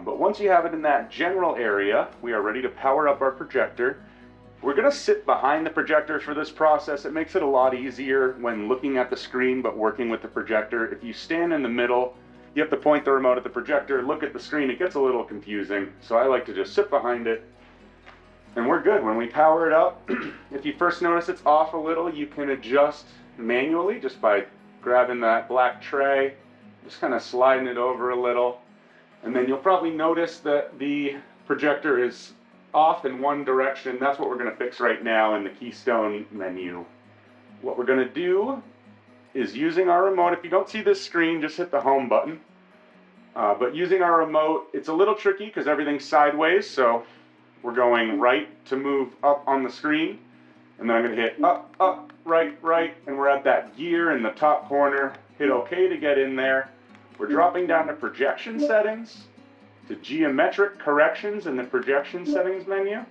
But once you have it in that general area, we are ready to power up our projector. We're going to sit behind the projector for this process. It makes it a lot easier when looking at the screen but working with the projector. If you stand in the middle, you have to point the remote at the projector, look at the screen, it gets a little confusing. So I like to just sit behind it, and we're good. When we power it up, if you first notice it's off a little, you can adjust manually just by grabbing that black tray, just kind of sliding it over a little. And then you'll probably notice that the projector is off in one direction. That's what we're going to fix right now in the Keystone menu. What we're going to do is, using our remote, if you don't see this screen, just hit the home button. But using our remote, it's a little tricky because everything's sideways, so we're going right to move up on the screen, and then I'm going to hit up, up, right, right, and we're at that gear in the top corner. Hit OK to get in there. We're dropping down to projection settings, to geometric corrections in the projection settings menu,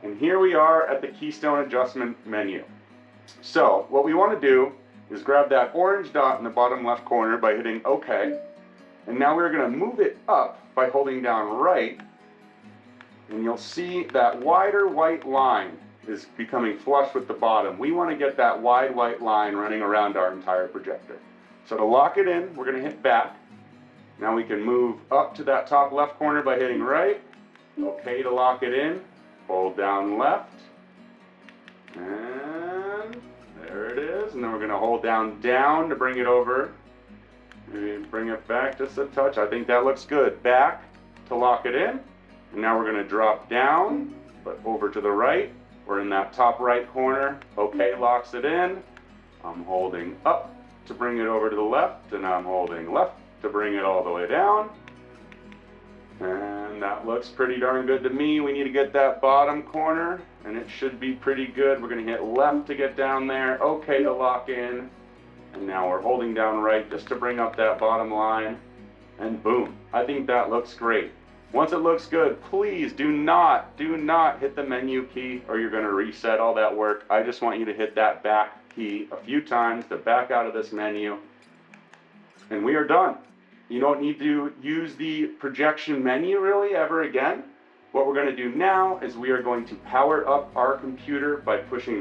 and here we are at the Keystone adjustment menu. So what we want to do is grab that orange dot in the bottom left corner by hitting OK, and now we're going to move it up by holding down right, and you'll see that wider white line is becoming flush with the bottom. We want to get that wide white line running around our entire projector. So to lock it in, we're going to hit back. Now we can move up to that top left corner by hitting right. OK to lock it in. Hold down left. And there it is. And then we're going to hold down to bring it over. Maybe bring it back just a touch. I think that looks good. Back to lock it in. And now we're going to drop down, but over to the right. We're in that top right corner. OK locks it in. I'm holding up to bring it over to the left, and I'm holding left to bring it all the way down. And that looks pretty darn good to me. We need to get that bottom corner, and it should be pretty good. We're going to hit left to get down there, OK to lock in, and now we're holding down right just to bring up that bottom line, and boom. I think that looks great. Once it looks good, please do not hit the menu key, or you're going to reset all that work. I just want you to hit that back key a few times to back out of this menu, and we are done. You don't need to use the projection menu really ever again. What we're going to do now is we are going to power up our computer by pushing